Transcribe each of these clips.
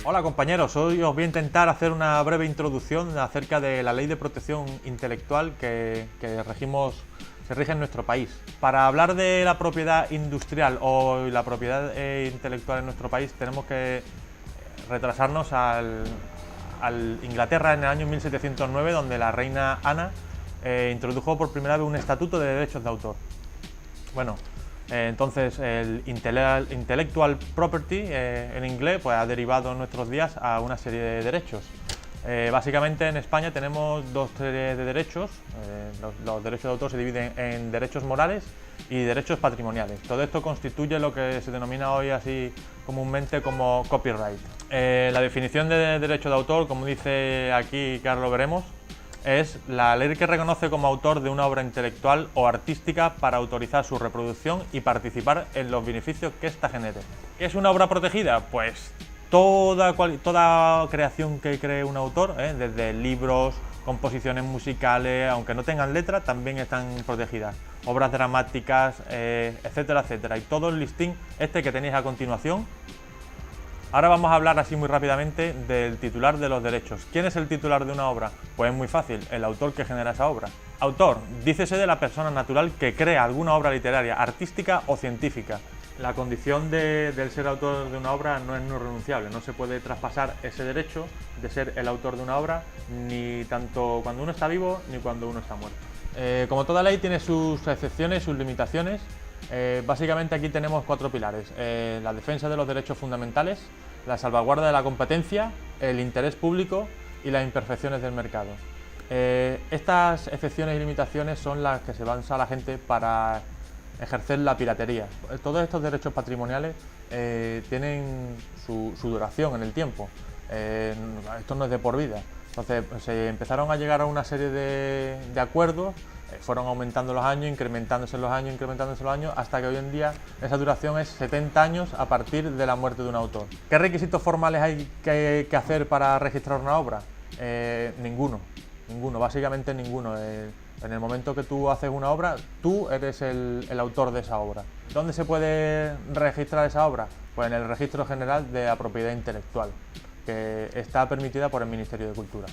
Hola compañeros, hoy os voy a intentar hacer una breve introducción acerca de la Ley de Protección Intelectual que se rige en nuestro país. Para hablar de la propiedad industrial o la propiedad intelectual en nuestro país tenemos que retrasarnos al Inglaterra en el año 1709, donde la reina Ana introdujo por primera vez un estatuto de derechos de autor. Bueno, entonces el intellectual property en inglés pues ha derivado en nuestros días a una serie de derechos. Básicamente en España tenemos dos series de derechos. Los derechos de autor se dividen en derechos morales y derechos patrimoniales. Todo esto constituye lo que se denomina hoy así comúnmente como copyright. La definición de derecho de autor, como dice aquí, que ahora lo veremos, es la ley que reconoce como autor de una obra intelectual o artística para autorizar su reproducción y participar en los beneficios que ésta genere. ¿Qué es una obra protegida? Pues toda creación que cree un autor, desde libros, composiciones musicales, aunque no tengan letra, también están protegidas. Obras dramáticas, etcétera, etcétera. Y todo el listín que tenéis a continuación. Ahora vamos a hablar así muy rápidamente del titular de los derechos. ¿Quién es el titular de una obra? Pues es muy fácil, el autor que genera esa obra. Autor, dícese de la persona natural que crea alguna obra literaria, artística o científica. La condición del ser autor de una obra no es no renunciable, no se puede traspasar ese derecho de ser el autor de una obra, ni tanto cuando uno está vivo ni cuando uno está muerto. Como toda ley tiene sus excepciones, sus limitaciones. Básicamente aquí tenemos cuatro pilares: la defensa de los derechos fundamentales, la salvaguarda de la competencia, el interés público y las imperfecciones del mercado. Estas excepciones y limitaciones son las que se basa la gente para ejercer la piratería. Todos estos derechos patrimoniales tienen su duración en el tiempo. Esto no es de por vida. Entonces se empezaron a llegar a una serie de acuerdos. Fueron aumentando los años, incrementándose los años, hasta que hoy en día esa duración es 70 años a partir de la muerte de un autor. ¿Qué requisitos formales hay que hacer para registrar una obra? Ninguno, básicamente ninguno. En el momento que tú haces una obra, tú eres el autor de esa obra. ¿Dónde se puede registrar esa obra? Pues en el Registro General de la Propiedad Intelectual, que está permitida por el Ministerio de Cultura.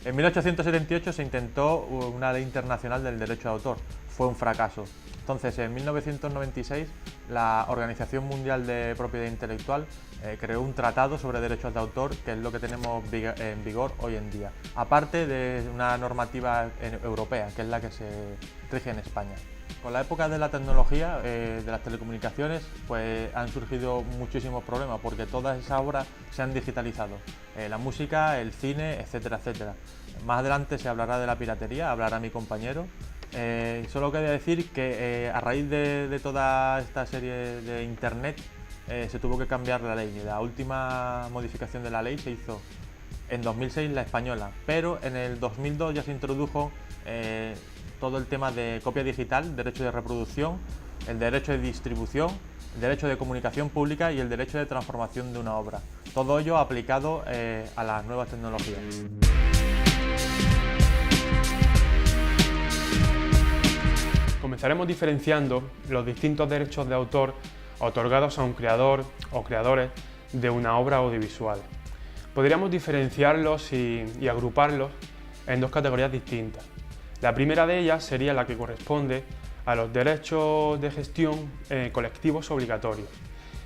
En 1878 se intentó una ley internacional del derecho de autor, fue un fracaso. Entonces, en 1996, la Organización Mundial de Propiedad Intelectual creó un tratado sobre derechos de autor, que es lo que tenemos en vigor hoy en día, aparte de una normativa europea, que es la que se rige en España. Con la época de la tecnología, de las telecomunicaciones, pues han surgido muchísimos problemas, porque todas esas obras se han digitalizado. La música, el cine, etcétera, etcétera. Más adelante se hablará de la piratería, hablará mi compañero. Solo quería decir que a raíz de toda esta serie de internet se tuvo que cambiar la ley. La última modificación de la ley se hizo en 2006, la española, pero en el 2002 ya se introdujo todo el tema de copia digital, derecho de reproducción, el derecho de distribución, el derecho de comunicación pública y el derecho de transformación de una obra. Todo ello aplicado a las nuevas tecnologías. Comenzaremos diferenciando los distintos derechos de autor otorgados a un creador o creadores de una obra audiovisual. Podríamos diferenciarlos y agruparlos en dos categorías distintas. La primera de ellas sería la que corresponde a los derechos de gestión colectivos obligatorios,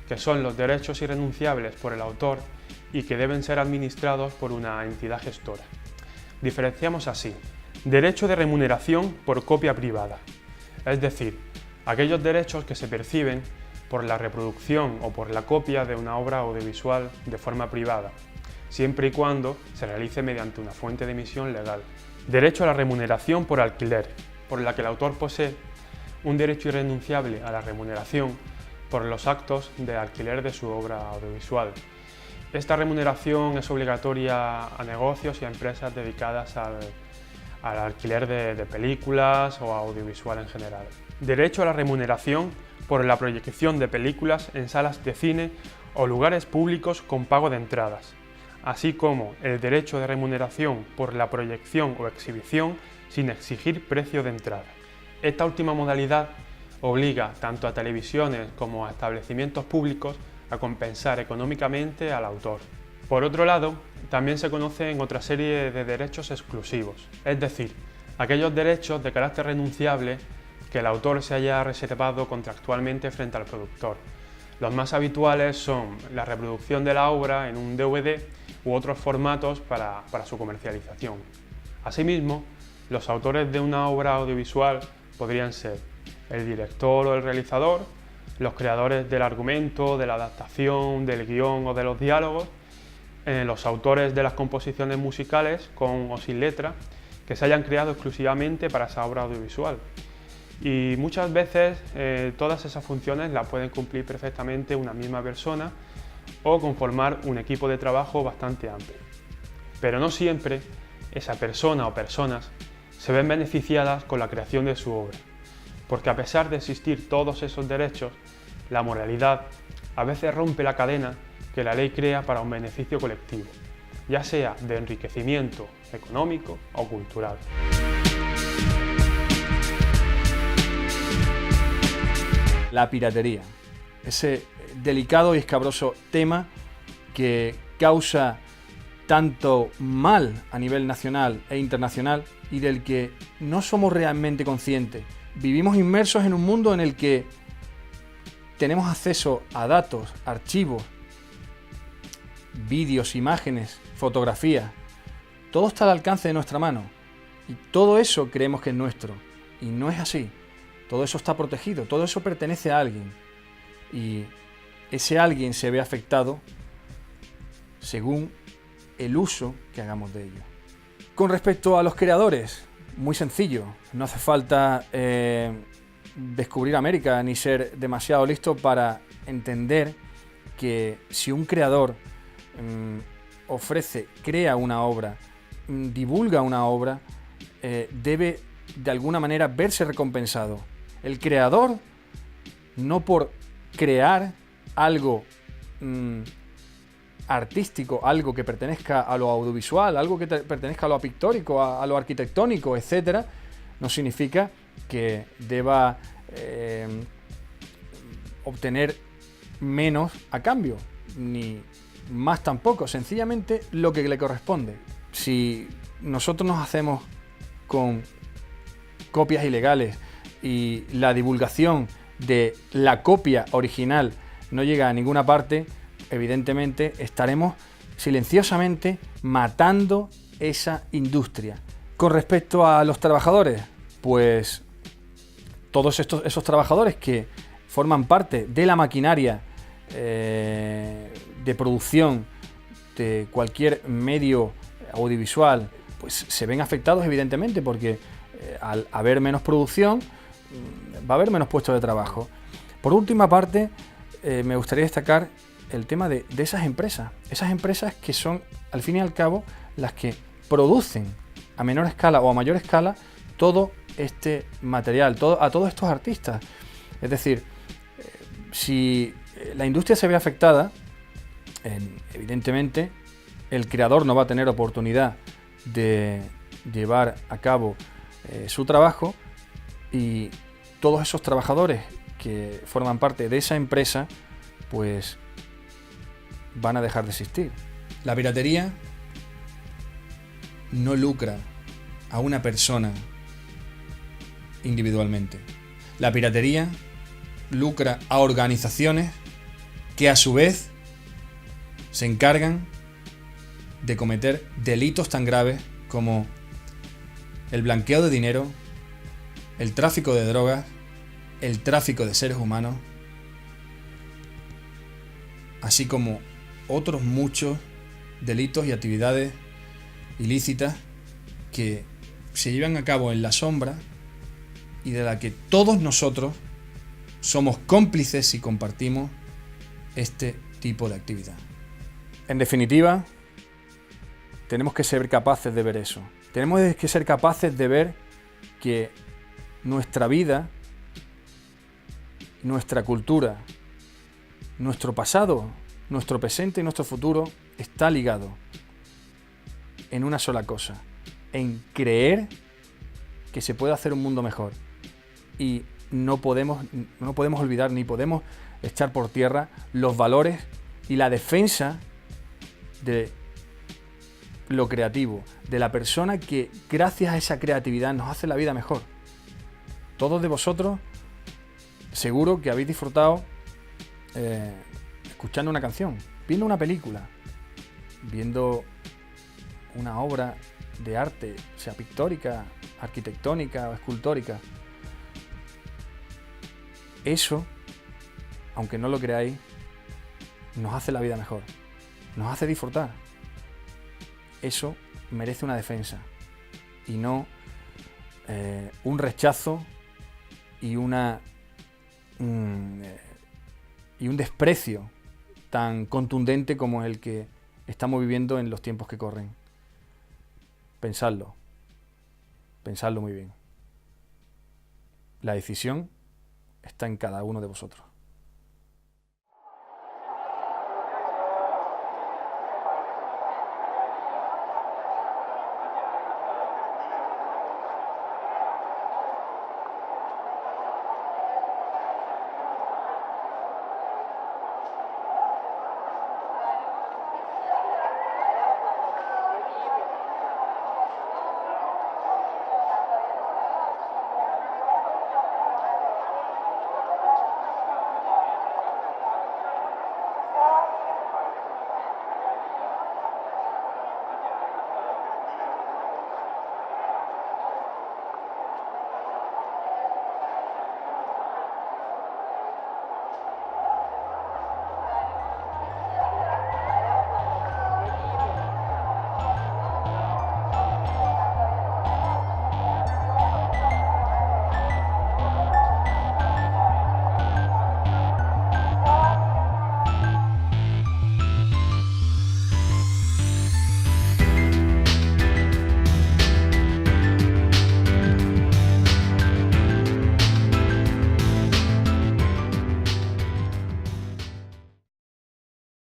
que son los derechos irrenunciables por el autor y que deben ser administrados por una entidad gestora. Diferenciamos así: derecho de remuneración por copia privada, es decir, aquellos derechos que se perciben por la reproducción o por la copia de una obra audiovisual de forma privada, siempre y cuando se realice mediante una fuente de emisión legal. Derecho a la remuneración por alquiler, por la que el autor posee un derecho irrenunciable a la remuneración por los actos de alquiler de su obra audiovisual. Esta remuneración es obligatoria a negocios y a empresas dedicadas al alquiler de películas o audiovisual en general. Derecho a la remuneración por la proyección de películas en salas de cine o lugares públicos con pago de entradas, así como el derecho de remuneración por la proyección o exhibición sin exigir precio de entrada. Esta última modalidad obliga tanto a televisiones como a establecimientos públicos a compensar económicamente al autor. Por otro lado, también se conocen otra serie de derechos exclusivos, es decir, aquellos derechos de carácter renunciable que el autor se haya reservado contractualmente frente al productor. Los más habituales son la reproducción de la obra en un DVD u otros formatos para su comercialización. Asimismo, los autores de una obra audiovisual podrían ser el director o el realizador, los creadores del argumento, de la adaptación, del guión o de los diálogos, los autores de las composiciones musicales con o sin letra que se hayan creado exclusivamente para esa obra audiovisual. Y muchas veces todas esas funciones las pueden cumplir perfectamente una misma persona o conformar un equipo de trabajo bastante amplio. Pero no siempre esa persona o personas se ven beneficiadas con la creación de su obra, porque a pesar de existir todos esos derechos, la moralidad a veces rompe la cadena que la ley crea para un beneficio colectivo, ya sea de enriquecimiento económico o cultural. La piratería, ese delicado y escabroso tema que causa tanto mal a nivel nacional e internacional y del que no somos realmente conscientes. Vivimos inmersos en un mundo en el que tenemos acceso a datos, archivos, vídeos, imágenes, fotografías. Todo está al alcance de nuestra mano y todo eso creemos que es nuestro y no es así. Todo eso está protegido, todo eso pertenece a alguien y ese alguien se ve afectado según el uso que hagamos de ello. Con respecto a los creadores, muy sencillo, no hace falta descubrir América ni ser demasiado listo para entender que si un creador crea una obra, divulga una obra, debe de alguna manera verse recompensado. El creador, no por crear algo artístico, algo que pertenezca a lo audiovisual, algo que pertenezca a lo pictórico, a lo arquitectónico, etc., no significa que deba obtener menos a cambio, ni más tampoco, sencillamente lo que le corresponde. Si nosotros nos hacemos con copias ilegales y la divulgación de la copia original no llega a ninguna parte, evidentemente estaremos silenciosamente matando esa industria. Con respecto a los trabajadores, pues todos esos trabajadores que forman parte de la maquinaria de producción de cualquier medio audiovisual, pues se ven afectados evidentemente porque al haber menos producción va a haber menos puestos de trabajo. Por última parte, me gustaría destacar el tema de esas empresas que son al fin y al cabo las que producen a menor escala o a mayor escala todo este material, a todos estos artistas. Es decir, si la industria se ve afectada, evidentemente el creador no va a tener oportunidad de llevar a cabo su trabajo y todos esos trabajadores que forman parte de esa empresa pues van a dejar de existir. La piratería no lucra a una persona individualmente. La piratería lucra a organizaciones que a su vez se encargan de cometer delitos tan graves como el blanqueo de dinero, el tráfico de drogas, el tráfico de seres humanos, así como otros muchos delitos y actividades ilícitas que se llevan a cabo en la sombra y de la que todos nosotros somos cómplices y compartimos este tipo de actividad. En definitiva, tenemos que ser capaces de ver eso. Tenemos que ser capaces de ver que nuestra vida, nuestra cultura, nuestro pasado, nuestro presente y nuestro futuro está ligado en una sola cosa, en creer que se puede hacer un mundo mejor. Y no podemos olvidar ni podemos echar por tierra los valores y la defensa de lo creativo, de la persona que gracias a esa creatividad nos hace la vida mejor. Todos de vosotros seguro que habéis disfrutado escuchando una canción, viendo una película, viendo una obra de arte, sea pictórica, arquitectónica o escultórica. Eso, aunque no lo creáis, nos hace la vida mejor, nos hace disfrutar. Eso merece una defensa y no un rechazo y un desprecio tan contundente como el que estamos viviendo en los tiempos que corren. Pensadlo muy bien. La decisión está en cada uno de vosotros.